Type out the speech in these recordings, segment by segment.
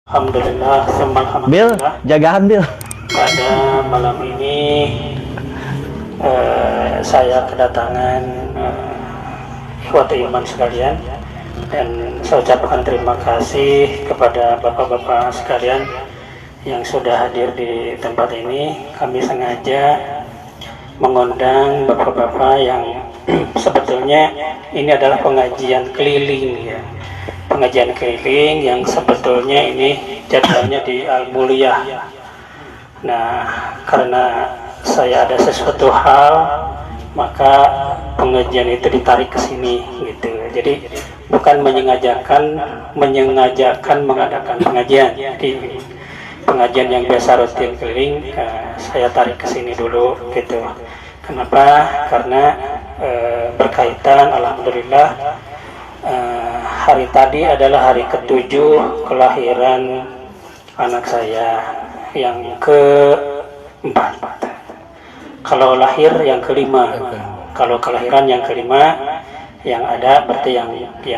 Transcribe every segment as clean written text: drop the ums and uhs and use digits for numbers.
Alhamdulillah, Bil, alhamdulillah. jagaan Bil. Pada malam ini saya kedatangan ikhwati iman sekalian, dan saya ucapkan terima kasih kepada bapak-bapak sekalian yang sudah hadir di tempat ini. Kami sengaja mengundang bapak-bapak yang sebetulnya ini adalah pengajian keliling ya. Pengajian keliling yang sebetulnya ini jadwalnya di Al-Muliyah. Nah, karena saya ada sesuatu hal, maka pengajian itu ditarik ke sini gitu. Jadi bukan menyengajakan mengadakan pengajian. Jadi pengajian yang biasa rutin keliling, saya tarik ke sini dulu gitu. Kenapa? Karena berkaitan, alhamdulillah, hari tadi adalah hari ke-7 kelahiran anak saya yang ke-4. Kalau lahir yang ke-5, kalau kelahiran yang ke-5, yang ada berarti yang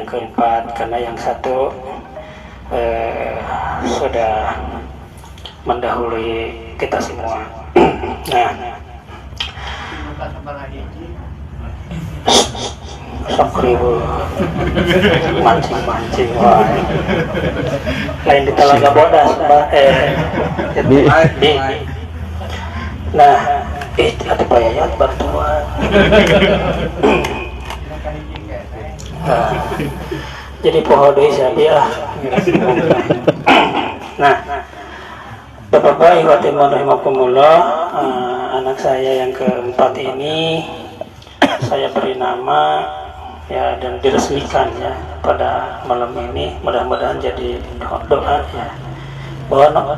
ke-4, karena yang satu sudah mendahului kita semua. Nah, Sokribu mancing wah, lain di Talaga Bodas di. Nah, ada bayat bantuan. Nah, jadi pohon doi sabiah. Nah, Bapak-bapak ikhwati rahimakumullah, anak saya yang ke-4 ini saya beri nama ya, dan diresmikan ya pada malam ini. Mudah-mudahan jadi doa ya, bahwa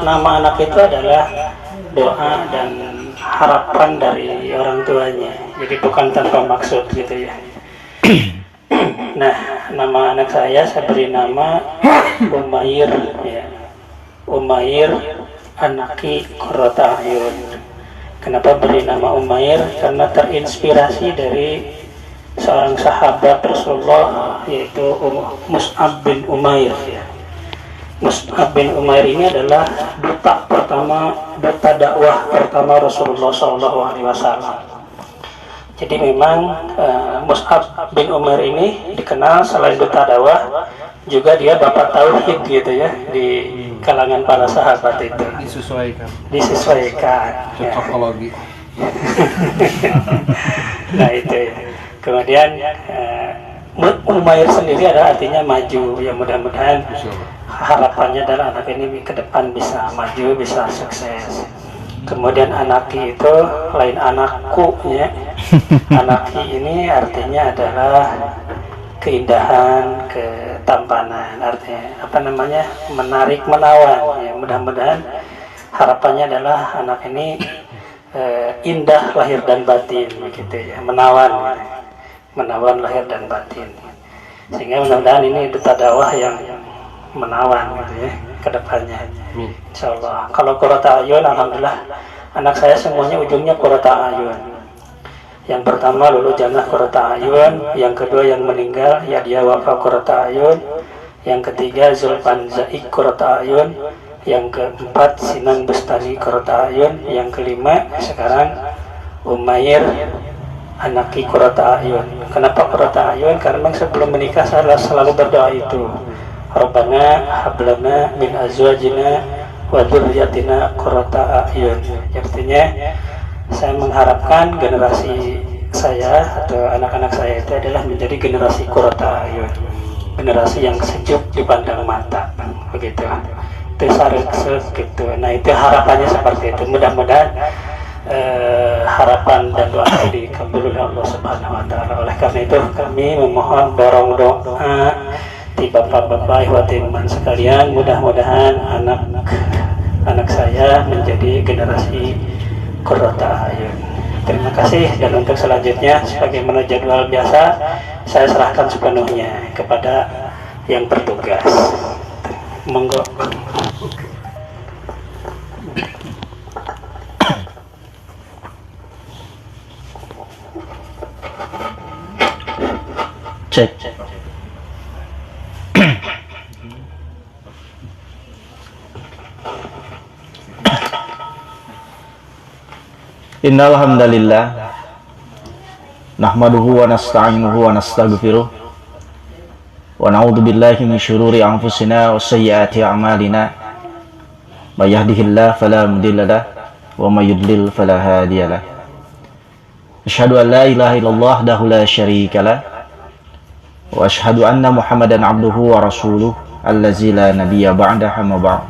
nama anak itu adalah doa dan harapan dari orang tuanya, jadi bukan tanpa maksud gitu ya. Nah, nama anak saya beri nama Umair ya, Umair Anaki Qurrata Ayun. Kenapa beri nama Umair? Karena terinspirasi dari seorang sahabat Rasulullah, yaitu Mus'ab bin Umair ya. Mus'ab bin Umair ini adalah duta dakwah pertama Rasulullah SAW. Jadi memang Mus'ab bin Umair ini dikenal selain duta dakwah, juga dia bapak tauhid gitu ya di kalangan para sahabat itu. Disesuaikan cocokologi. Nah itu ya. Kemudian Umair sendiri adalah artinya maju ya, mudah-mudahan harapannya adalah anak ini ke depan bisa maju, bisa sukses. Kemudian Anaki itu lain anakku ya. Anaki ini artinya adalah keindahan, ketampanan, artinya apa namanya, menarik, menawan ya. Mudah-mudahan harapannya adalah anak ini indah lahir dan batin begitu ya, menawan lahir dan batin, sehingga mudah-mudahan ini duta dakwah yang menawan gitu ya ke depannya, insyaallah. Kalau Qurrata Ayun, alhamdulillah anak saya semuanya ujungnya Qurrata Ayun. Yang pertama Lulu Jannah Qurrata Ayun, yang kedua yang meninggal ya dia Wafa Qurrata Ayun, yang ketiga Zulfan Zaik Qurrata Ayun, yang keempat Sinan Bustani Qurrata Ayun, yang kelima sekarang Umair Anaki Qurrata Ayun. Kenapa Qurrata Ayun? Karena sebelum menikah saya selalu berdoa itu, Rabbana hablana min azwajina wa dzurriyyatina Qurrata Ayun. Artinya saya mengharapkan generasi saya atau anak-anak saya itu adalah menjadi generasi Qurrata Ayun, generasi yang sejuk dipandang mata begitu, tersarik gitu. Nah itu harapannya seperti itu. Mudah-mudahan harapan dan doa dikabul oleh Allah Subhanahu wa Ta'ala. Oleh karena itu kami memohon dorong doa di bapak-bapak ikhwati iman sekalian, mudah-mudahan anak saya menjadi generasi Qurrata Ayun. Terima kasih, dan untuk selanjutnya sebagaimana jadwal biasa saya serahkan sepenuhnya kepada yang bertugas. Monggo. Cek. Innal hamdalillah nahmaduhu wa nasta'inuhu wa nastaghfiruh wa na'udzu billahi min syururi anfusina wa sayyiati a'malina. May yahdihillahu fala mudilla lahu wa may yudlil fala hadiya lahu. Asyhadu an la ilaha illallah wahdahu la syarika lahu wa asyhadu anna Muhammadan abduhu wa rasuluh allazi la nabiyya ba'dahu ma ba'd.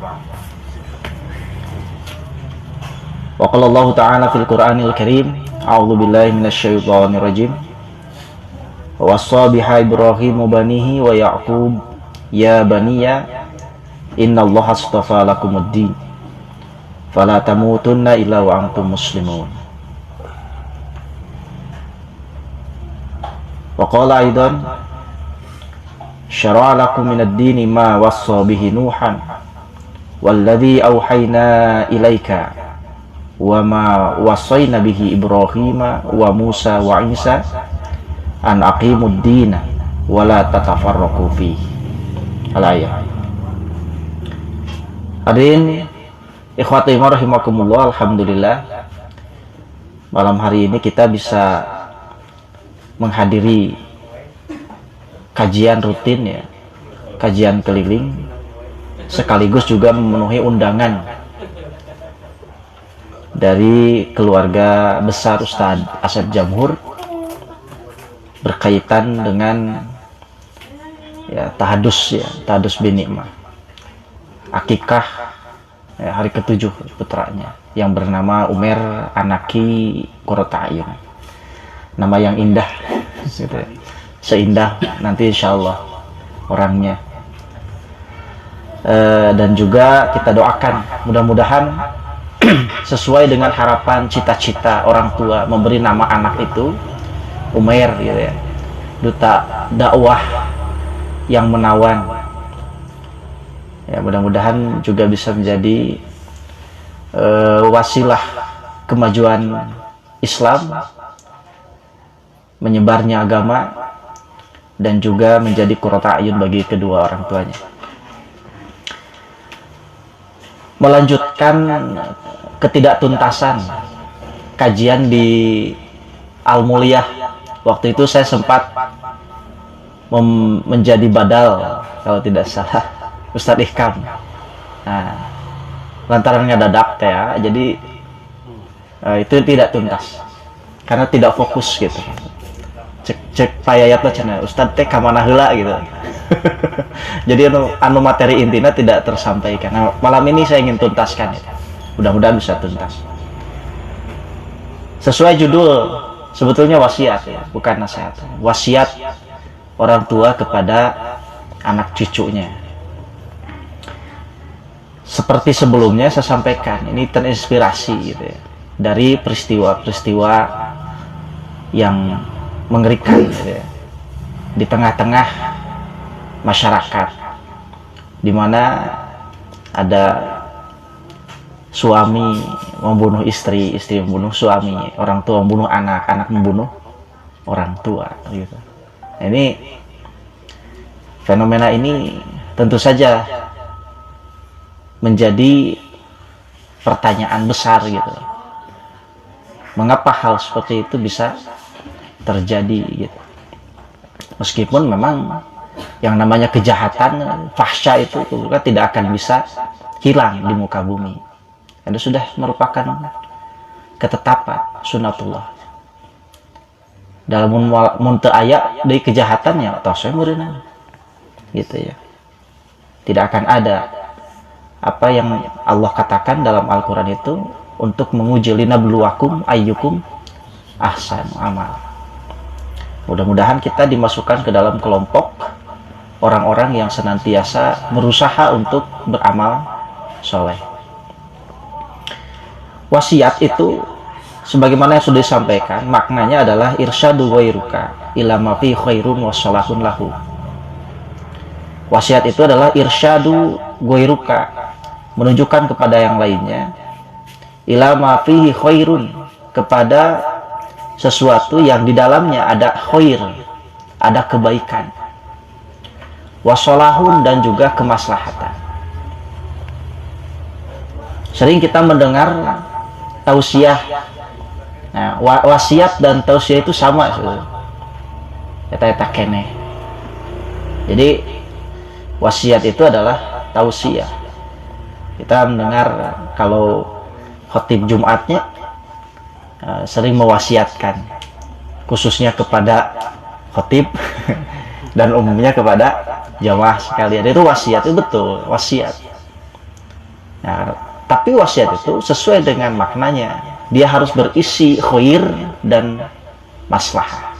Wa qala Allah ta'ala fil Qur'anil Karim, a'udzu billahi minasy syaithanir rajim. Wa wassa biha Ibrahim banihi wa Ya'qub ya baniya innallaha astafa lakumud din fala tamutunna illa wa antum muslimun. Wa qala aidan syara'a lakum minad dini ma wassa bihi Nuhan walladzi auhayna ilaika wa ma wassayna bihi Ibrahim wa Musa wa Isa an aqimud dina wa la tatafarraqu fihi. Al-ayat. Hadirin ikhwati rahimakumullah, alhamdulillah malam hari ini kita bisa menghadiri kajian rutin ya, kajian keliling, sekaligus juga memenuhi undangan dari keluarga besar Ustadz Asep Jamhur berkaitan dengan ya tahadus bin Ni'mah, akikah ya, hari ke-7 putranya yang bernama Umer Anaki Qurrata'ayun. Nama yang indah gitu ya. Seindah nanti insyaallah orangnya. Dan juga kita doakan mudah-mudahan sesuai dengan harapan cita-cita orang tua memberi nama anak itu Umair gitu ya, duta dakwah yang menawan ya, mudah-mudahan juga bisa menjadi wasilah kemajuan Islam, menyebarnya agama, dan juga menjadi qurrata ayun bagi kedua orang tuanya. Melanjutkan ketidaktuntasan kajian di Al-Mulyah. Waktu itu saya sempat menjadi badal kalau tidak salah Ustadz Ihkam. Nah, lantaran ngadadak ya, jadi itu tidak tuntas karena tidak fokus gitu. Cek payayat lah cina Ustadz teh kamana heula gitu. Jadi anu materi intinya tidak tersampaikan. Nah, malam ini saya ingin tuntaskan ya. Mudah-mudahan bisa tuntas. Sesuai judul, sebetulnya wasiat ya, bukan nasihat. Wasiat orang tua kepada anak cucunya. Seperti sebelumnya saya sampaikan, ini terinspirasi gitu ya, dari peristiwa-peristiwa yang mengerikan gitu ya, di tengah-tengah masyarakat, di mana ada suami membunuh istri, istri membunuh suami, orang tua membunuh anak, anak membunuh orang tua gitu. Nah, ini fenomena ini tentu saja menjadi pertanyaan besar gitu. Mengapa hal seperti itu bisa terjadi gitu? Meskipun memang yang namanya kejahatan, fahsya itu kan tidak akan bisa hilang di muka bumi. Itu sudah merupakan ketetapan sunatullah. Dalam mun teu aya deui kejahatannya tos we meureunna. Gitu ya. Tidak akan ada apa yang Allah katakan dalam Al-Qur'an itu untuk menguji linabluwakum ayyukum ahsanu amal. Mudah-mudahan kita dimasukkan ke dalam kelompok orang-orang yang senantiasa berusaha untuk beramal soleh. Wasiat itu sebagaimana yang sudah disampaikan, maknanya adalah irsyadu ghairuka ila ma fi khairun wa salahun lahu. Wasiat itu adalah irsyadu ghairuka, menunjukkan kepada yang lainnya, ila ma fihi khairun, kepada sesuatu yang di dalamnya ada khair, ada kebaikan, wa salahun, dan juga kemaslahatan. Sering kita mendengar tausiah Nah, wasiat dan tausiah itu sama, eta keneh. Jadi wasiat itu adalah tausiah. Kita mendengar kalau khotib Jumatnya sering mewasiatkan, khususnya kepada khotib dan umumnya kepada jamaah sekalian. Itu wasiat, itu betul wasiat. Nah, tapi wasiat itu sesuai dengan maknanya. Dia harus berisi khair dan maslahah.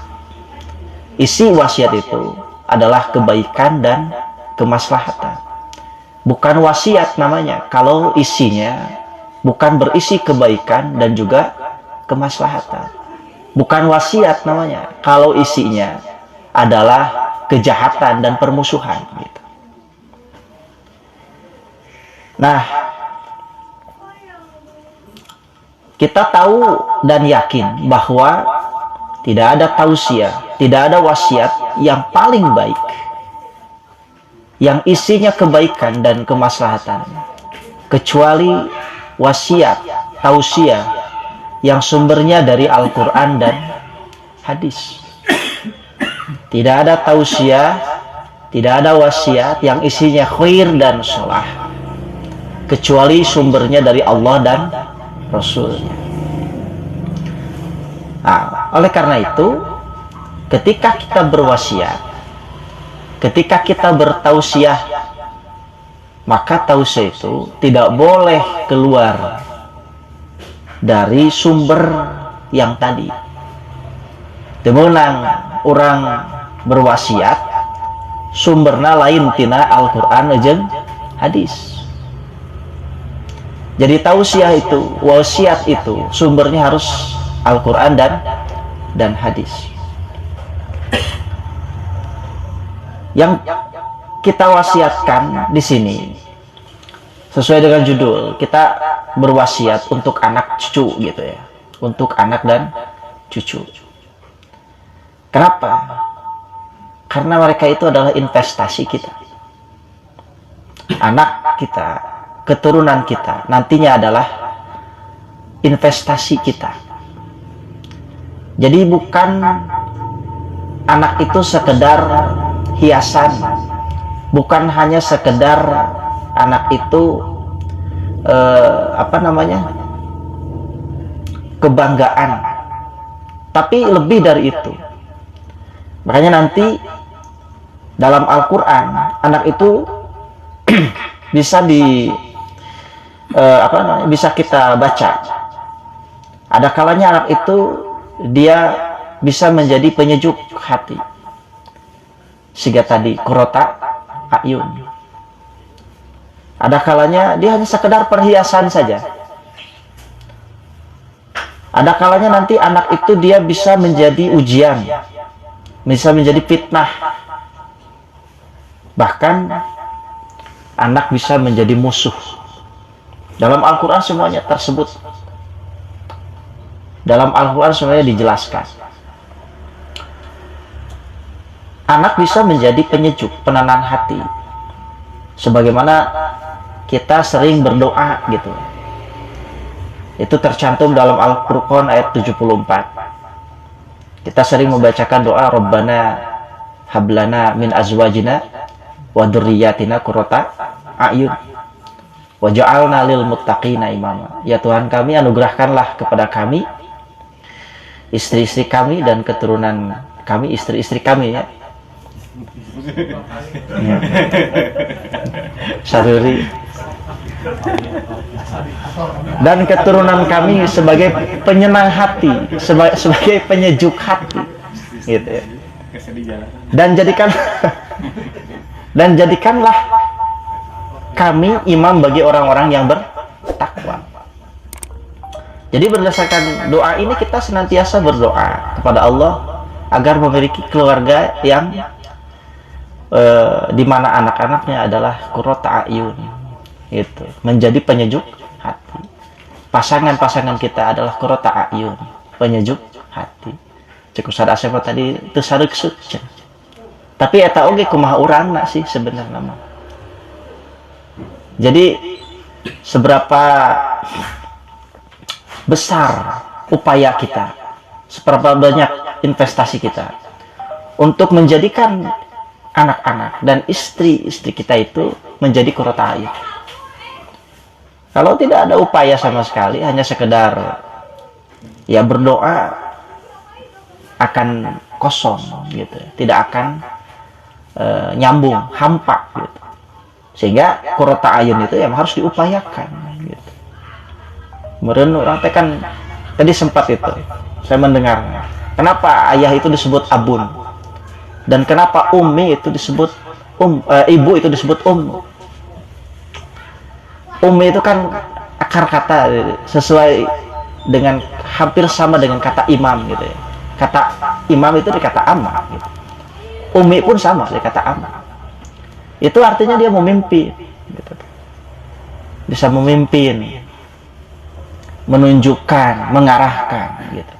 Isi wasiat itu adalah kebaikan dan kemaslahatan. Bukan wasiat namanya kalau isinya bukan berisi kebaikan dan juga kemaslahatan. Bukan wasiat namanya kalau isinya adalah kejahatan dan permusuhan gitu. Nah, kita tahu dan yakin bahwa tidak ada tausiah, tidak ada wasiat yang paling baik, yang isinya kebaikan dan kemaslahatan, kecuali wasiat, tausiah yang sumbernya dari Al-Quran dan hadis. Tidak ada tausiah, tidak ada wasiat yang isinya khair dan salah, kecuali sumbernya dari Allah dan Rasulnya. Nah, oleh karena itu, ketika kita berwasiat, ketika kita bertausiah, maka tausiah itu tidak boleh keluar dari sumber yang tadi. Temenang orang berwasiat, sumberna lain tina Al-Quran jeung hadis. Jadi tausiah itu, wasiat itu sumbernya harus Al-Quran dan hadis. Yang kita wasiatkan di sini sesuai dengan judul, kita berwasiat untuk anak cucu gitu ya, untuk anak dan cucu. Kenapa? Karena mereka itu adalah investasi kita. Anak kita, keturunan kita nantinya adalah investasi kita. Jadi bukan anak itu sekedar hiasan, bukan hanya sekedar anak itu kebanggaan, tapi lebih dari itu. Makanya nanti dalam Al-Quran anak itu bisa bisa kita baca. Ada kalanya anak itu dia bisa menjadi penyejuk hati. Siga tadi qurrata ayun. Ada kalanya dia hanya sekedar perhiasan saja. Ada kalanya nanti anak itu dia bisa menjadi ujian, bisa menjadi fitnah. Bahkan anak bisa menjadi musuh. Dalam Al-Quran semuanya tersebut. Dalam Al-Quran semuanya dijelaskan. Anak bisa menjadi penyejuk, penenang hati. Sebagaimana kita sering berdoa gitu. Itu tercantum dalam Al-Furqan ayat 74. Kita sering membacakan doa Rabbana hablana min azwajina wa dzurriyyatina qurrata a'yun waj'alna lil muttaqina imama. Ya Tuhan kami, anugerahkanlah kepada kami istri-istri kami dan keturunan kami, istri-istri kami ya. Saruri dan keturunan kami sebagai penyenang hati, sebagai penyejuk hati gitu ya. Dan jadikanlah kami imam bagi orang-orang yang bertakwa. Jadi berdasarkan doa ini kita senantiasa berdoa kepada Allah agar memiliki keluarga yang di mana anak-anaknya adalah qurrata a'yun, itu menjadi penyejuk hati. Pasangan-pasangan kita adalah qurrata a'yun, penyejuk hati. Cek Ustaz Asep tadi itu sareuseuh. Tapi eta oge kumaha urangna sih sebenarnya mah. Jadi seberapa besar upaya kita, seberapa banyak investasi kita untuk menjadikan anak-anak dan istri-istri kita itu menjadi qurrata a'yun. Kalau tidak ada upaya sama sekali, hanya sekedar ya berdoa, akan kosong gitu, tidak akan nyambung, hampa gitu. Sehingga qurrata a'yun itu yang harus diupayakan gitu. Kemudian orang kan tadi sempat itu saya mendengar, kenapa ayah itu disebut abun dan kenapa ummi itu disebut ibu itu disebut ummi itu kan akar kata sesuai dengan hampir sama dengan kata imam gitu ya. Kata imam itu dikata amma gitu. Ummi pun sama dikata amma. Itu artinya dia memimpin gitu. Bisa memimpin, menunjukkan, mengarahkan gitu.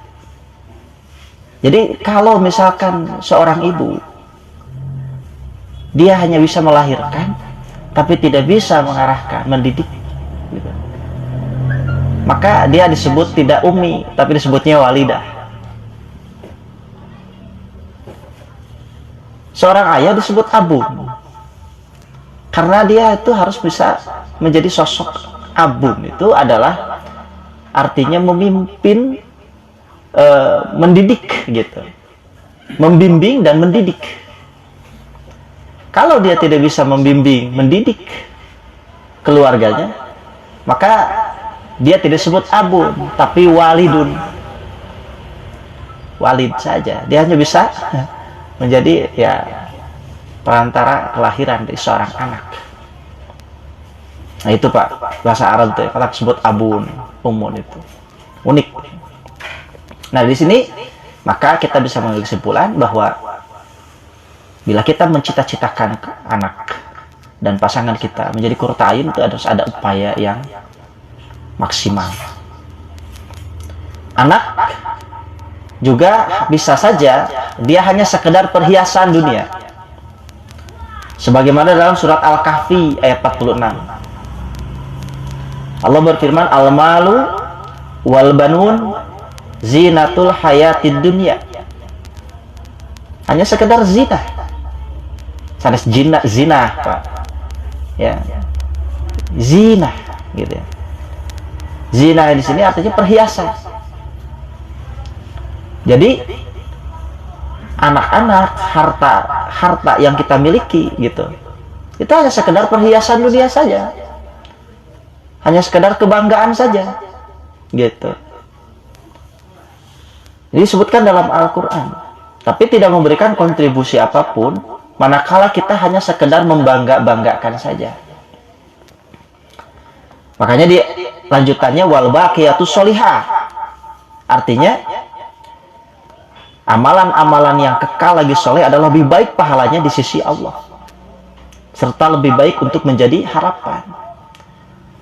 Jadi kalau misalkan seorang ibu dia hanya bisa melahirkan tapi tidak bisa mengarahkan, mendidik gitu, maka dia disebut tidak ummi tapi disebutnya walidah. Seorang ayah disebut abu karena dia itu harus bisa menjadi sosok. Abu itu adalah artinya memimpin, mendidik gitu, membimbing dan mendidik. Kalau dia tidak bisa membimbing, mendidik keluarganya, maka dia tidak disebut abun, tapi walidun. Walid saja. Dia hanya bisa menjadi ya perantara kelahiran dari seorang anak. Nah itu Pak, bahasa Arab itu kalau disebut abun, umun itu unik. Nah di sini maka kita bisa mengambil kesimpulan bahwa bila kita mencita-citakan anak dan pasangan kita menjadi qurrata a'yun, itu harus ada upaya yang maksimal. Anak juga bisa saja dia hanya sekedar perhiasan dunia. Sebagaimana dalam surat Al-Kahfi ayat 46. Allah berfirman, al-malu wal banun zinatul hayatid dunya. Hanya sekedar zina. Sanes zina, Pak. Ya. Zina gitu ya. Zina di sini artinya perhiasan. Jadi anak-anak, harta yang kita miliki gitu, itu hanya sekedar perhiasan dunia saja. Hanya sekedar kebanggaan saja. Gitu. Ini disebutkan dalam Al-Qur'an. Tapi tidak memberikan kontribusi apapun manakala kita hanya sekedar membanggakan saja. Makanya di lanjutannya wal baqiyatus sholihah. Artinya amalan-amalan yang kekal lagi soleh adalah lebih baik pahalanya di sisi Allah, serta lebih baik untuk menjadi harapan.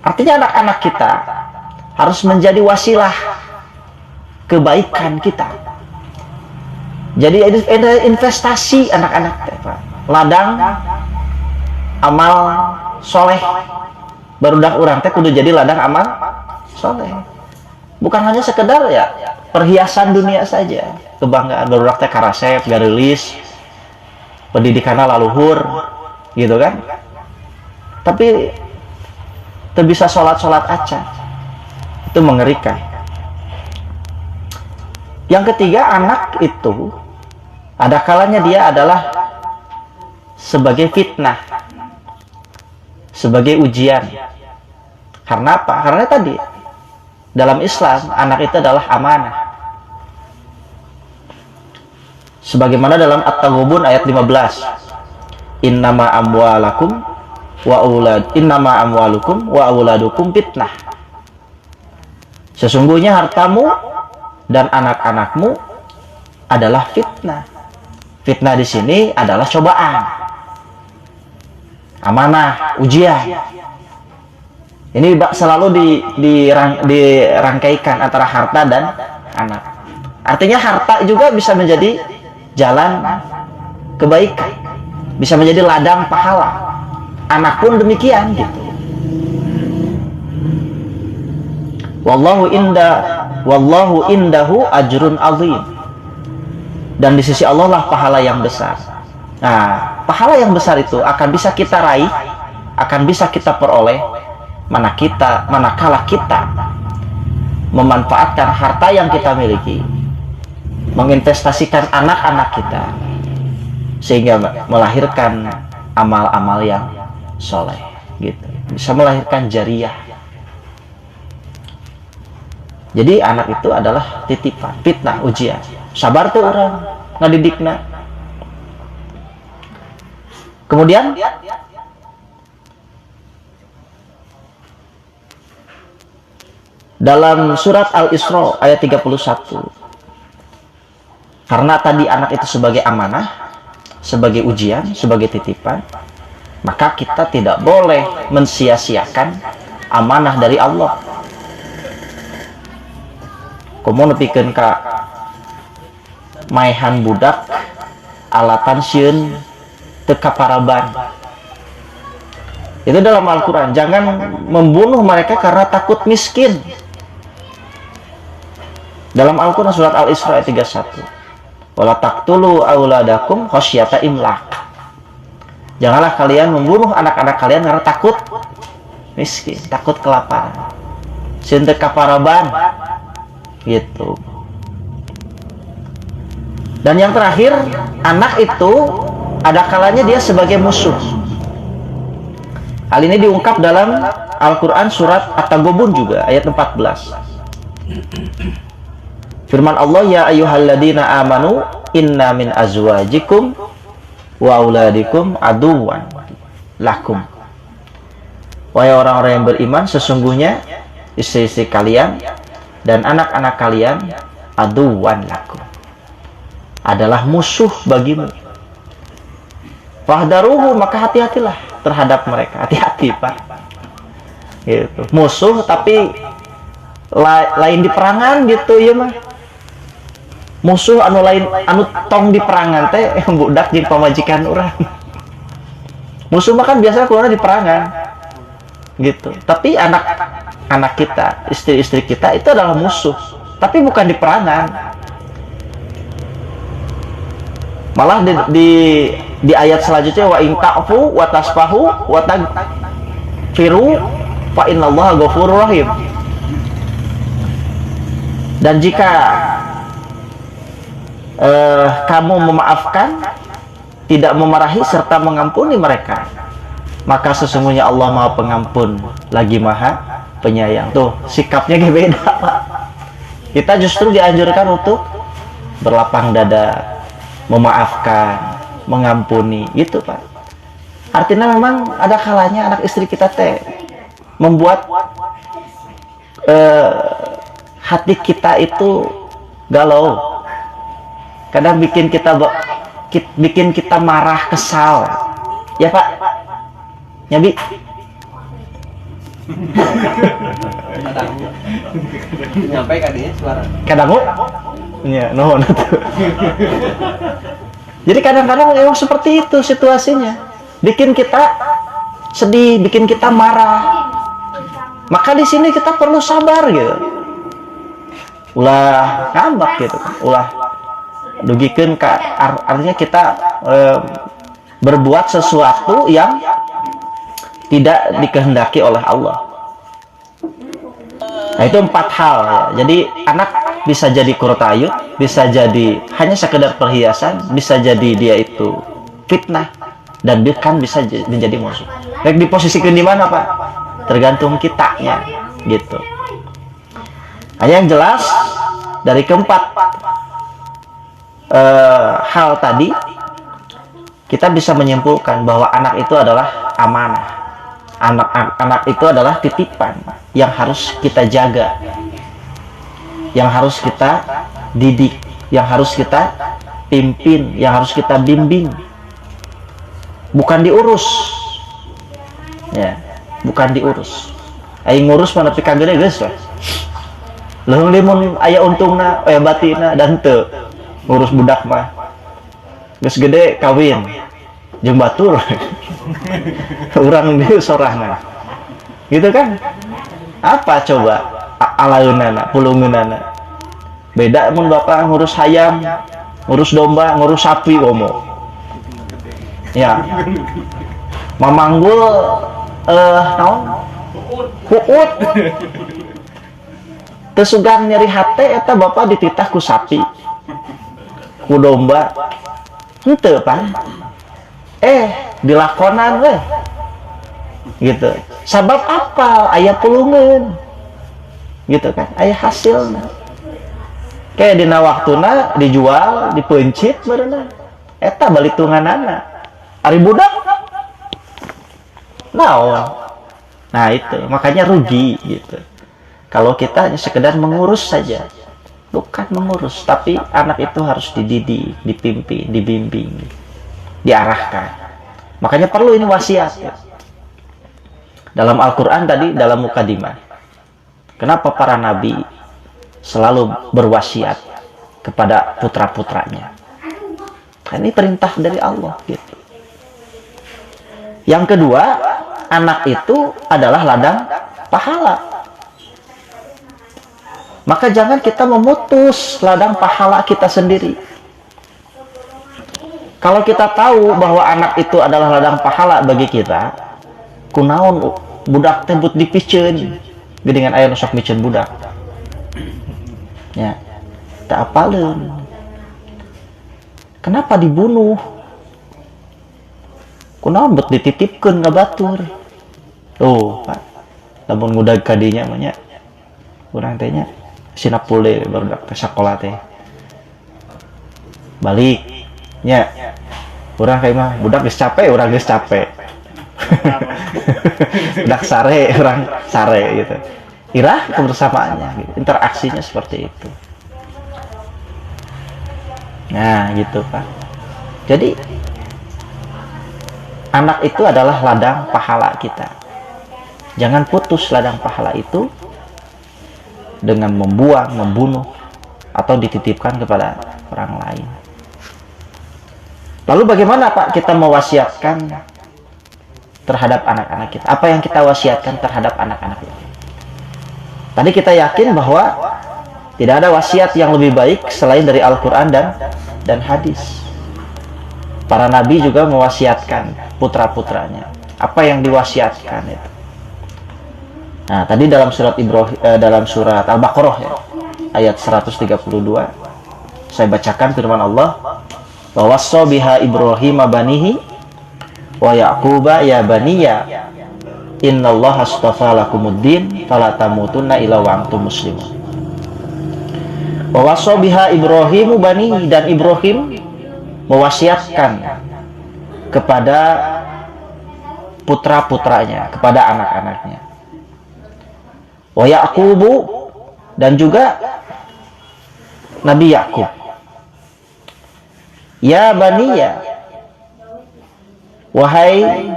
Artinya anak-anak kita harus menjadi wasilah kebaikan kita. Jadi investasi anak-anak, ladang amal soleh. Barudak urang teh kudu jadi ladang amal soleh. Bukan hanya sekedar ya perhiasan dunia saja. Kebanggaan barudak teh karasep, garilis, pendidikannya laluhur, gitu kan? Tapi teu bisa sholat aca. Itu mengerikan. Yang ketiga, anak itu ada kalanya dia adalah sebagai fitnah, sebagai ujian. Karena apa? Karena tadi dalam Islam anak itu adalah amanah. Sebagaimana dalam At-Taghabun ayat 15. Innama amwalukum wa auladukum fitnah. Sesungguhnya hartamu dan anak-anakmu adalah fitnah. Fitnah di sini adalah cobaan, amanah, ujian. Ini selalu dirangkaikan antara harta dan anak. Artinya harta juga bisa menjadi jalan kebaikan, bisa menjadi ladang pahala. Anak pun demikian gitu. Wallahu inda wallahu indahu ajrun azim. Dan di sisi Allah lah pahala yang besar. Nah, pahala yang besar itu akan bisa kita raih, akan bisa kita peroleh manakala kita memanfaatkan harta yang kita miliki, menginvestasikan anak-anak kita, sehingga melahirkan amal-amal yang soleh, gitu. Bisa melahirkan jariyah. Jadi anak itu adalah titipan, fitnah, ujian. Sabar tuh orang ngadidikna. Kemudian dalam surat Al-Isra ayat 31, karena tadi anak itu sebagai amanah, sebagai ujian, sebagai titipan, maka kita tidak boleh mensia-siakan amanah dari Allah. Komo nepikeun ka maehan budak alatan sieun teu kaparaban. Itu dalam Al-Quran. Jangan membunuh mereka karena takut miskin. Dalam Al-Quran surat Al-Isra ayat 31. Wala taqtulu auladakum khasyata imlaq. Janganlah kalian membunuh anak-anak kalian karena takut miskin, takut kelaparan. Sieun teu kaparaban. Gitu. Dan yang terakhir, anak itu ada kalanya dia sebagai musuh. Hal ini diungkap dalam Al-Quran surat At-Taghabun juga ayat 14. Firman Allah, ya ayyuhalladzina amanu inna min azwajikum wa auladikum aduwan lakum. Wahai orang-orang yang beriman, sesungguhnya istri-istri kalian dan anak-anak kalian aduwan lakum, adalah musuh bagimu. Fahdaruhu, maka hati-hatilah terhadap mereka. Hati-hati, Pak. Gitu. Musuh tapi lain di perangan gitu ya mah. Musuh anu lain anu tong di perangan teh budak jeung pamajikan urang. Musuh mah kan biasa keluar di perangan. Gitu. Tapi anak kita, istri-istri kita itu adalah musuh, tapi bukan di perangan. Malah di ayat selanjutnya, wa in ta'fu wa tasfahu wa tagfiru fa innallaha ghafurur rahim. Dan jika kamu memaafkan, tidak memarahi serta mengampuni mereka, maka sesungguhnya Allah Maha Pengampun lagi Maha Penyayang. Tuh, sikapnya beda, Pak. Kita justru dianjurkan untuk berlapang dada, memaafkan, mengampuni, gitu, Pak. Artinya memang ada kalanya anak istri kita teh membuat hati kita itu galau. Kadang bikin kita marah, kesal. Ya, Pak? Nyabi? Nyampe kadinya suara. Kadang ya, nuhun atuh. Jadi kadang-kadang memang seperti itu situasinya. Bikin kita sedih, bikin kita marah. Maka di sini kita perlu sabar gitu. Ulah ngambak gitu kan. Ulah dugikeun ka artinya kita berbuat sesuatu yang tidak dikehendaki oleh Allah. Nah, itu 4 hal ya. Jadi anak bisa jadi kurtayut, bisa jadi hanya sekedar perhiasan, bisa jadi dia itu fitnah, dan kan bisa menjadi musuh. Baik diposisikan di mana, Pak? Tergantung kitanya, gitu. Nah, yang jelas dari keempat hal tadi, kita bisa menyimpulkan bahwa anak itu adalah amanah. Anak itu adalah titipan yang harus kita jaga, yang harus kita didik, yang harus kita pimpin, yang harus kita bimbing. Bukan diurus. Ya, bukan diurus. Aing ngurus mana pika gede geus lah. Leuhung limun aya untungna, aya batina dan teu ngurus budak mah. Geus gede kawin. Jeung batur. Urang dieu sorahna. Gitu kan? Apa coba alaeunana pulungeunana. Beda mun bapak ngurus hayam, ngurus domba, ngurus sapi omo. Ya. Mamanggul naon? Puut. Teu sugan nyeri hate eta bapak dititah ku sapi. Ku domba. Henteu pan. Dilakonan we. Gitu. Sabab apa? Aya pulungeun. Gitu kan? Aya hasilna. Kayak dina waktuna dijual, dipencit berenang. Eta balitunganana. Ari budak. Naon? Nah itu, makanya rugi gitu. Kalau kita hanya sekedar mengurus saja, bukan mengurus, tapi anak itu harus dididik, dipimpin, dibimbing, diarahkan. Makanya perlu ini wasiat. Ya. Dalam Al-Quran tadi, dalam mukadimah. Kenapa para nabi selalu berwasiat kepada putra-putranya? Ini perintah dari Allah gitu. Yang kedua, anak itu adalah ladang pahala. Maka jangan kita memutus ladang pahala kita sendiri. Kalau kita tahu bahwa anak itu adalah ladang pahala bagi kita, kunaon budak tebut dipiceun gedengan aya nu sok miceun budak. Ya, tak apaleun. Kenapa dibunuh? Kunaon bet dititipkeun ka batur. Tuh, Pak. Lamun ngudag ka dinya mah nya. Urang teh nya sina pule barudak ke sakola teh. Balik nya. Urang kayak mah budak geus capek, urang geus capek. Budak sare, urang sare gitu. Irah kebersamaannya gitu. Interaksinya seperti itu. Nah gitu Pak. Jadi anak itu adalah ladang pahala kita. Jangan putus ladang pahala itu dengan membuang, membunuh, atau dititipkan kepada orang lain. Lalu bagaimana Pak kita mewasiatkan terhadap anak-anak kita? Apa yang kita wasiatkan terhadap anak-anak kita? Tadi kita yakin bahwa tidak ada wasiat yang lebih baik selain dari Al-Quran dan hadis. Para nabi juga mewasiatkan putra-putranya. Apa yang diwasiatkan itu? Nah, tadi dalam surat dalam surat Al-Baqarah ya, ayat 132 saya bacakan firman Allah, wa wassa biha Ibrahim banihi wa Yaquba ya baniya innallaha astafa lakumuddin fala tamutunna illa wa antum muslimun. Wa wassa biha Ibrahim banihi, dan Ibrahim mewasiatkan kepada putra-putranya, kepada anak-anaknya. Wa Yaqubu, dan juga Nabi Yakub. Ya baniya, wahai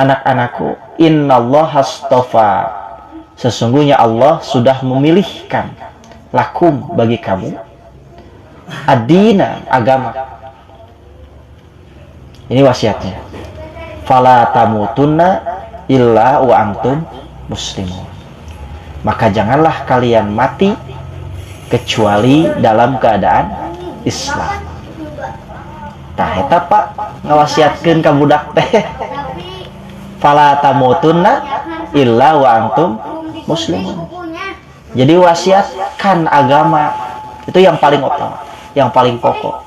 anak-anakku, innallaha astafa, sesungguhnya Allah sudah memilihkan lakum, bagi kamu, ad-dina, agama. Ini wasiatnya. Fala tamutunna illa wa antum muslimun. Maka janganlah kalian mati kecuali dalam keadaan Islam. Tah eta Pak ngawasiatkeun ka budak teh. Fala tamutunna illa wa antum muslimun. Jadi wasiatkan agama itu yang paling utama, yang paling pokok.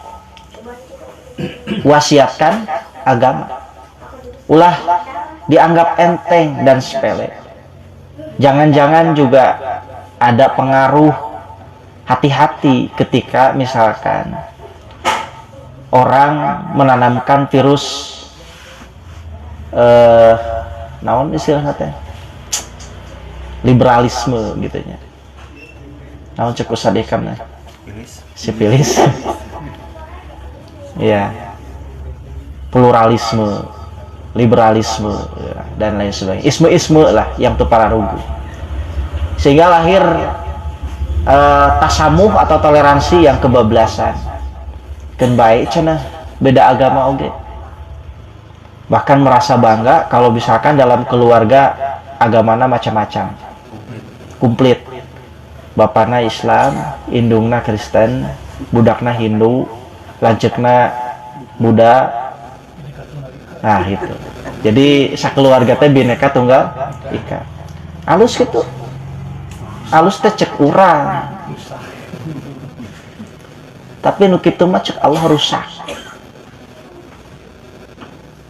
Wasiatkan agama. Ulah dianggap enteng dan sepele. Jangan-jangan juga ada pengaruh, hati-hati ketika misalkan orang menanamkan virus naon istilahnya teh, liberalisme gitu nya. Naon cek usadekam na? Sipilis. Iya. Pluralisme, liberalisme ya, dan lain sebagainya. Isme-isme lah yang tepararugu. Sehingga lahir tasamuh atau toleransi yang kebablasan. Kan baik cenah beda agama oge. Bahkan merasa bangga kalau misalkan dalam keluarga agamana macam-macam. Komplit. bapana Islam, indungna Kristen, budakna Hindu, lanjutna Buddha. Nah itu. Jadi sakeluarga teh bineka tunggal ika. Alus gitu. Alus teh cek urang. Tapi nu kitu mah cek Allah rusak.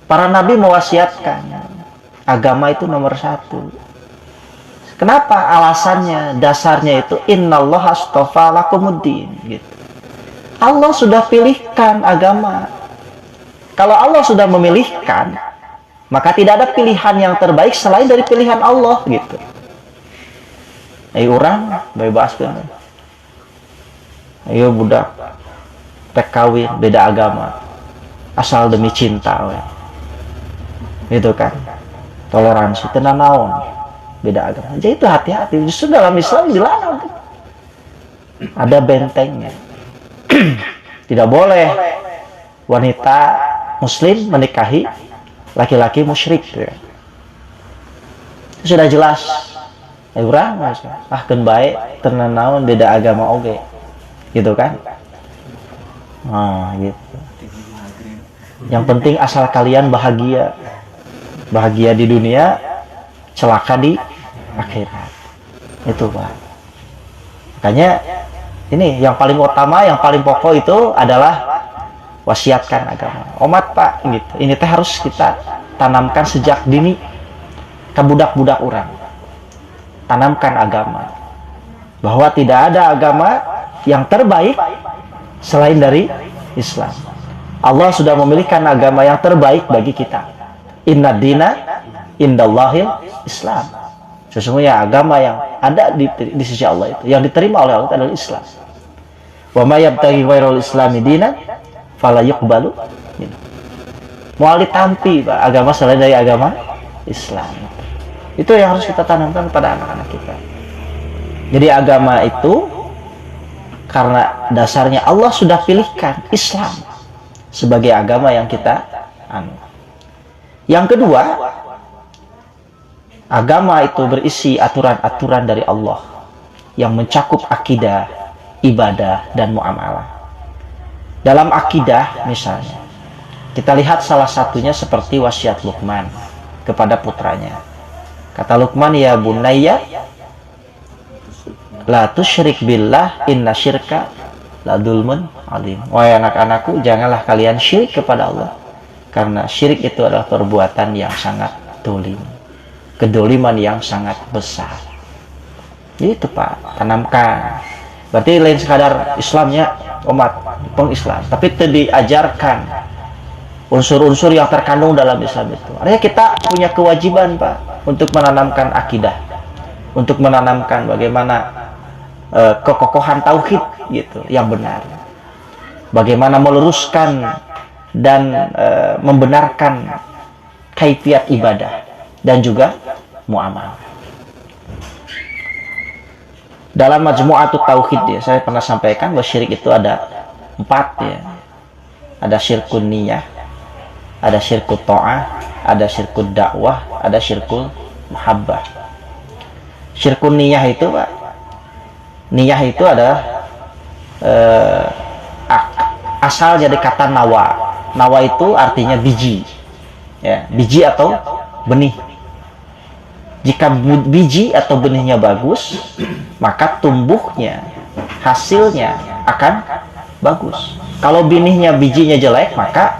Para nabi mewasiatkan agama itu nomor 1. Kenapa? Alasannya, dasarnya itu innallaha astafa lakumuddin gitu. Allah sudah pilihkan agama. Kalau Allah sudah memilihkan, maka tidak ada pilihan yang terbaik selain dari pilihan Allah gitu. Orang bebaskan. Ayo budak rek kawin beda agama asal demi cinta we. Gitu kan, toleransi tenan naon beda agama. Jadi itu hati-hati, justru dalam Islam dilarang, ada bentengnya. Tidak boleh wanita muslim menikahi laki-laki musyrik ya. Sudah jelas urang ahkeun bae tenan naon beda agama oge gitu kan. Nah gitu, yang penting asal kalian bahagia di dunia, celaka di akhirat. Itu Pak. Makanya ini yang paling utama, yang paling pokok itu adalah wasiatkan agama. Umat Pak gitu. Ini teh harus kita tanamkan sejak dini ke budak-budak orang. Tanamkan agama. Bahwa tidak ada agama yang terbaik selain dari Islam. Allah sudah memilihkan agama yang terbaik bagi kita. Inna dina indallahil Islam. Sesungguhnya agama yang ada di sisi Allah itu, yang diterima oleh Allah adalah Islam. Wa may yabtaghi ghairal islami dinan fala yuqbalu minhu. Moal ditampi Pak, agama selain dari agama Islam. Itu yang harus kita tanamkan pada anak-anak kita. Jadi agama itu karena dasarnya Allah sudah pilihkan Islam sebagai agama yang kita anut. Yang kedua, agama itu berisi aturan-aturan dari Allah yang mencakup akidah, ibadah, dan muamalah. Dalam akidah misalnya, kita lihat salah satunya seperti wasiat Luqman kepada putranya. Kata Luqman, ya bunayya la tusyrik billah inna syirka la dzulmun alim. Wahai anak-anakku, janganlah kalian syirik kepada Allah, karena syirik itu adalah perbuatan yang sangat dolim, kedoliman yang sangat besar. Itu Pak, tanamkan. Berarti lain sekadar Islamnya umat pengislam, tapi itu diajarkan unsur-unsur yang terkandung dalam Islam itu. Artinya kita punya kewajiban Pak untuk menanamkan akidah, untuk menanamkan bagaimana kekokohan tauhid gitu yang benar, bagaimana meluruskan dan membenarkan kaifiat ibadah dan juga muamalah. Dalam Majmu'atut Tauhid ya, saya pernah sampaikan bahwa syirik itu ada 4 ya. Ada syirkun niyah, ada syirkut ta'ah, ada syirkut dakwah, ada syirkul muhabbah. Syirkun niyah itu Pak, niyah itu adalah asal dari kata nawa. Nawa itu artinya biji, ya, biji atau benih. Jika biji atau benihnya bagus, maka tumbuhnya, hasilnya akan bagus. Kalau bijinya jelek, maka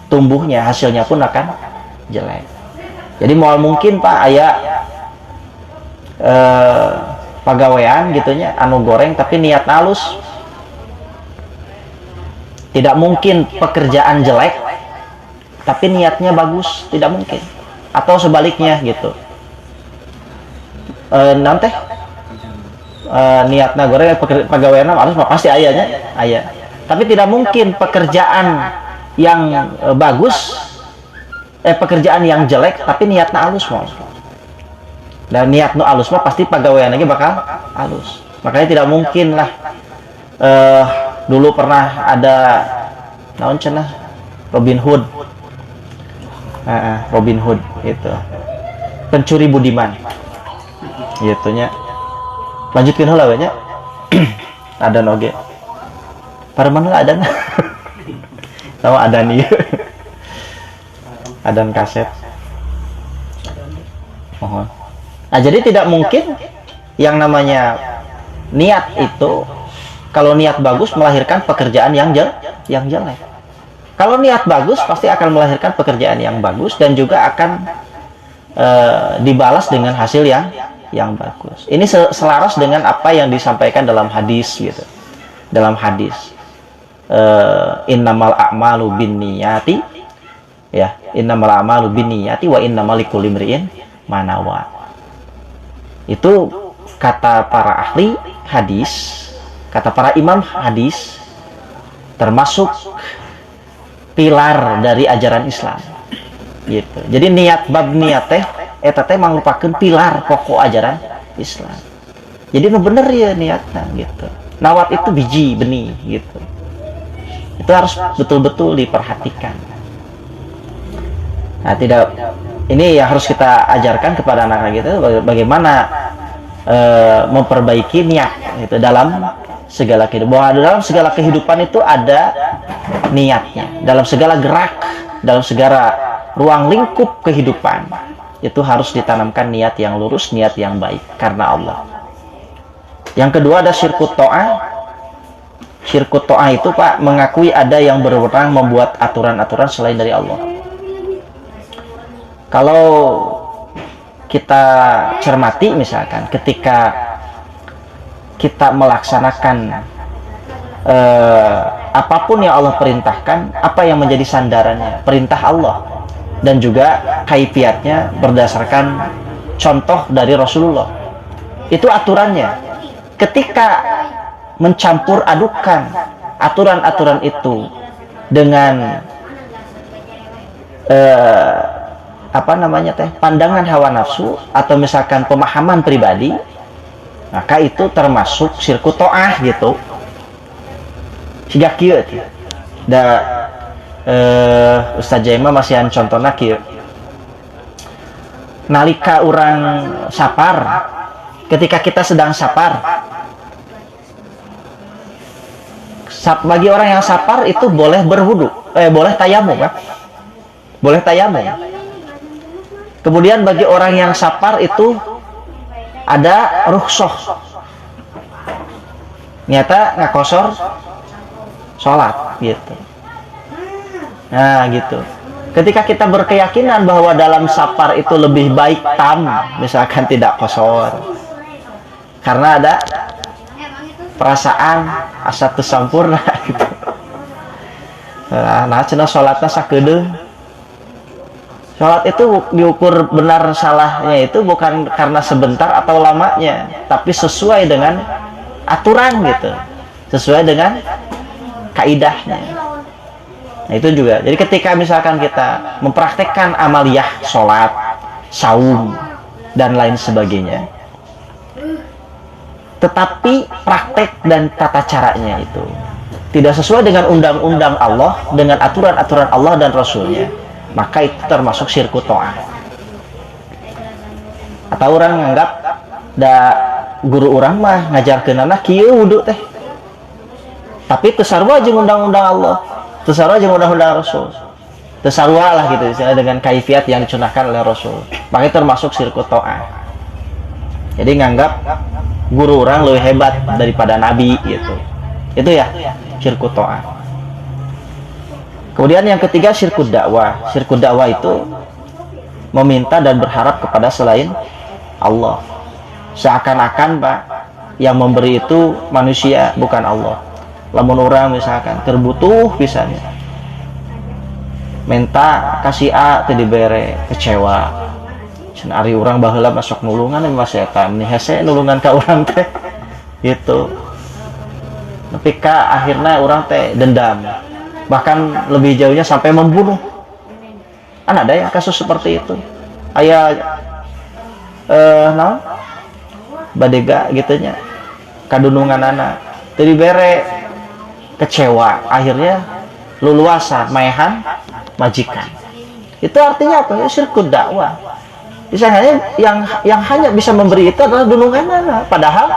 tumbuhnya, hasilnya pun akan jelek. Jadi mau mungkin Pak aya pagawean gitunya, anu goreng tapi niat halus. Tidak mungkin pekerjaan jelek tapi niatnya bagus, tidak mungkin. Atau sebaliknya gitu. Nanti niatnya goreng pegawaian harus pasti ayahnya ayah. Tapi tidak mungkin pekerjaan yang bagus pekerjaan yang jelek tapi niatnya halus mau. Dan niat nu halus mah pasti pegawaian lagi bakal halus. Makanya tidak mungkin lah. Dulu pernah ada naon cenah Robin Hood. Robin Hood itu pencuri budiman. Gitunya. lanjutkan heula we nya. Adan oge. Pareman lah adan. Sama adan ieu. Adan kaset. Mohon. Nah, jadi tidak mungkin yang namanya niat itu, kalau niat bagus melahirkan pekerjaan yang jelek. Kalau niat bagus pasti akan melahirkan pekerjaan yang bagus dan juga akan dibalas dengan hasil yang bagus. Ini selaras dengan apa yang disampaikan dalam hadis gitu. Dalam hadis innamal a'malu binniyati, ya, innamal a'malu binniyati wa innamal likulli imri'in ma nawa. Itu kata para ahli hadis, kata para imam hadis, termasuk pilar dari ajaran Islam gitu. Jadi niat bab niat teh eta teh mangrupakeun pilar pokok ajaran Islam. Jadi nu bener ya niatna gitu. Nawat itu biji benih gitu. Itu harus betul-betul diperhatikan. Nah, tidak, ini yang harus kita ajarkan kepada anak-anak kita bagaimana memperbaiki niat itu dalam segala kehidupan. Bahwa dalam segala kehidupan itu ada niatnya. Dalam segala gerak, dalam segala ruang lingkup kehidupan itu harus ditanamkan niat yang lurus, niat yang baik karena Allah. Yang kedua ada syirkut ta'ah. Syirkut ta'ah itu Pak mengakui ada yang berwenang membuat aturan-aturan selain dari Allah. Kalau kita cermati misalkan ketika kita melaksanakan apapun yang Allah perintahkan, apa yang menjadi sandarannya? Perintah Allah. Dan juga kaifiatnya berdasarkan contoh dari Rasulullah. Itu aturannya. Ketika mencampur adukan aturan-aturan itu dengan pandangan hawa nafsu atau misalkan pemahaman pribadi, maka itu termasuk syirkut ta'ah gitu. Siga kieu teh. Da Ustaz Jaima masihan contohna kieu. Nalika urang sapar, ketika kita sedang sapar, bagi orang yang sapar itu boleh berwudu, boleh tayamum kan? Boleh tayamum. Kemudian bagi orang yang sapar itu ada rukhsah. Nyata ngakosor sholat gitu. Nah gitu. Ketika kita berkeyakinan bahwa dalam sapar itu lebih baik misalkan tidak kosor, karena ada perasaan asa teu sampurna gitu. Nah, cenah sholatna sakedeung. Sholat itu diukur benar salahnya itu bukan karena sebentar atau lamanya, tapi sesuai dengan aturan gitu, sesuai dengan kaidahnya. Nah, itu juga. Jadi ketika misalkan kita mempraktekkan amaliyah sholat, saum, dan lain sebagainya, tetapi praktek dan tata caranya itu tidak sesuai dengan undang-undang Allah, dengan aturan-aturan Allah dan Rasulnya, maka itu termasuk syirkut ta'ah. Atau orang nganggap guru orang mah ngajarkeun anak kieu wudu teh, tapi teu sarua jeung undang-undang Allah, teu sarua jeung undang-undang Rasul, teu sarua lah gitu misalnya dengan kaifiat yang dicontohkan oleh Rasul, maka itu termasuk syirkut ta'ah. Jadi nganggap guru orang lebih hebat daripada nabi gitu. Itu ya syirkut ta'ah. Kemudian yang ketiga syirkut dakwah. Syirkut dakwah itu meminta dan berharap kepada selain Allah. Seakan-akan Pak, yang memberi itu manusia bukan Allah. Lamun orang misalkan terbutuh pisannya, minta kasih A teu dibere, kecewa. Cenah ari urang baheula masuk nulungan Mas eta meni hese nulungan ka urang teh gitu. Tapi ka akhirnya orang teh dendam. Bahkan lebih jauhnya sampai membunuh. Ada ya kasus seperti itu. Aya naon? Badega gitunya. Kadunungan anak teu dibere, kecewa, akhirnya leluasa maehan majikan. Itu artinya apa? Ya, syirkut dakwah. Misalnya yang hanya bisa memberi itu adalah dunungan anak. Padahal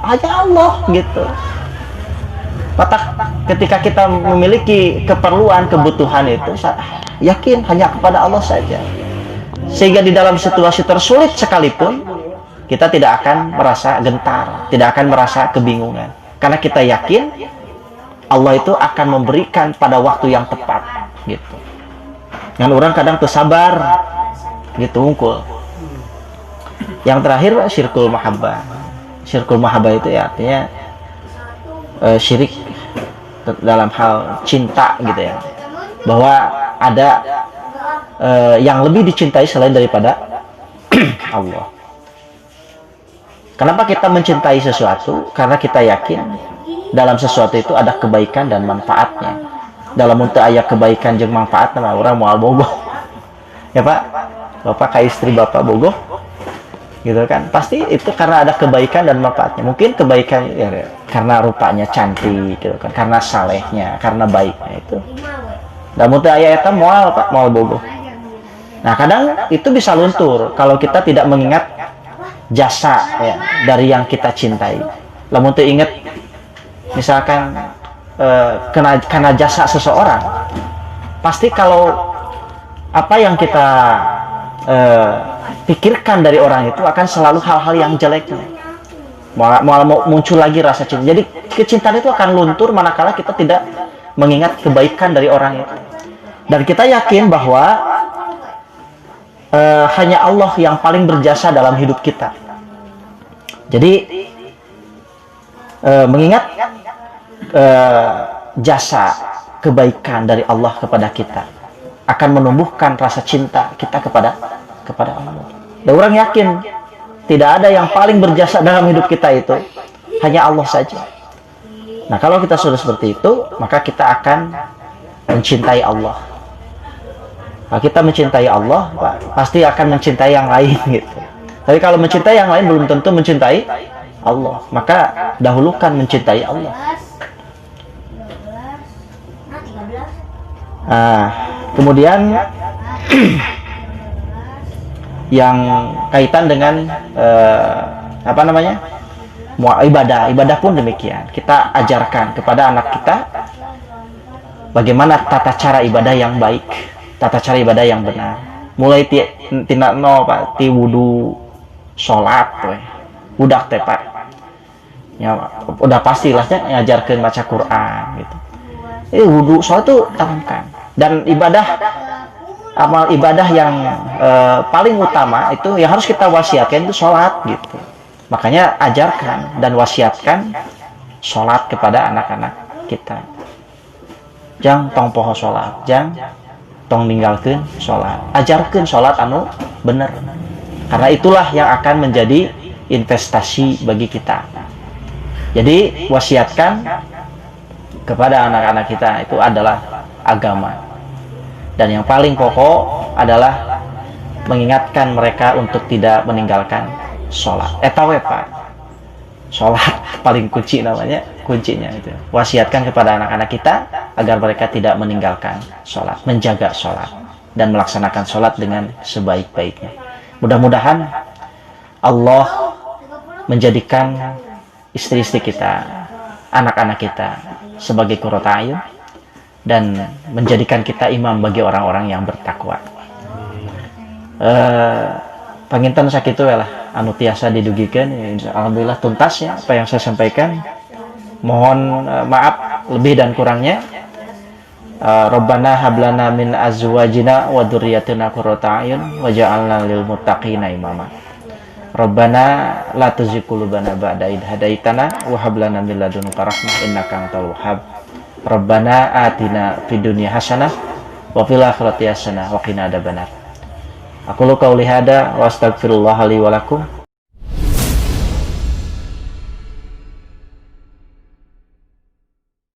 hanya Allah gitu. Ketika kita memiliki keperluan, kebutuhan itu, yakin hanya kepada Allah saja. Sehingga di dalam situasi tersulit sekalipun, kita tidak akan merasa gentar, tidak akan merasa kebingungan. Karena kita yakin Allah itu akan memberikan pada waktu yang tepat, gitu. Yang orang kadang tuh sabar, gitu unggul. Yang terakhir syirkul mahabbah. Syirkul mahabbah itu ya artinya syirik dalam hal cinta gitu ya, bahwa ada yang lebih dicintai selain daripada Allah. Kenapa kita mencintai sesuatu? Karena kita yakin dalam sesuatu itu ada kebaikan dan manfaatnya. Dalam untuk ayat kebaikan jeung manfaat nama orang moal bogoh. Ya Pak, Bapak ke istri Bapak bogoh gitu kan, pasti itu karena ada kebaikan dan manfaatnya. Mungkin kebaikan ya, karena rupanya cantik gitu kan, karena salehnya, karena baiknya itu. Dan mutu ayat moal Pak, moal bogoh. Nah kadang itu bisa luntur kalau kita tidak mengingat jasa ya dari yang kita cintai. Lamun teu inget misalkan karena jasa seseorang, pasti kalau apa yang kita pikirkan dari orang itu akan selalu hal-hal yang jeleknya. Malah muncul lagi rasa cinta. Jadi kecintaan itu akan luntur manakala kita tidak mengingat kebaikan dari orang itu. Dan kita yakin bahwa hanya Allah yang paling berjasa dalam hidup kita. Jadi mengingat jasa kebaikan dari Allah kepada kita akan menumbuhkan rasa cinta kita kepada Allah. Dan orang yakin tidak ada yang paling berjasa dalam hidup kita itu, hanya Allah saja. Nah kalau kita sudah seperti itu, maka kita akan mencintai Allah. Kalau kita mencintai Allah, Pak, pasti akan mencintai yang lain gitu. Tapi kalau mencintai yang lain belum tentu mencintai Allah. Maka dahulukan mencintai Allah. Nah, kemudian yang kaitan dengan ibadah pun demikian. Kita ajarkan kepada anak kita bagaimana tata cara ibadah yang baik, tata cara ibadah yang benar. Mulai tina no Pak, ti wudu, sholat, budak teh Pak. Ya, udah pastilahnya ngajarkeun baca Quran gitu. Wudu, sholat itu tanamkan. Dan amal ibadah yang paling utama itu yang harus kita wasiatkan itu sholat gitu. Makanya ajarkan dan wasiatkan sholat kepada anak-anak kita. Jang tong poho sholat, jang tong ninggalkeun sholat. Ajarkeun sholat anu bener. Karena itulah yang akan menjadi investasi bagi kita. Jadi wasiatkan kepada anak-anak kita itu adalah agama. Dan yang paling pokok adalah mengingatkan mereka untuk tidak meninggalkan sholat. Etawe Pak, sholat paling kuncinya itu. Wasiatkan kepada anak-anak kita agar mereka tidak meninggalkan sholat, menjaga sholat dan melaksanakan sholat dengan sebaik-baiknya. Mudah-mudahan Allah menjadikan istri-istri kita, anak-anak kita sebagai qurrata ayun dan menjadikan kita imam bagi orang-orang yang bertakwa. Panginten sakitu lah anu tiasa didugikeun. Alhamdulillah tuntas ya apa yang saya sampaikan. Mohon maaf lebih dan kurangnya. Rabbana hablana min azwajina wa dzurriyyatina qurrata ayun waj'alna lil muttaqina imama. Rabbana la tuzigh qulubana ba'da idh hadaitana wa hab lana min ladunka rahmah innaka antal wahhab. Rabbana atina fid dunya hasanah wa fil akhirati hasanah wa qina adzabannar. Aku qauli hada wa astaghfirullah li wa lakum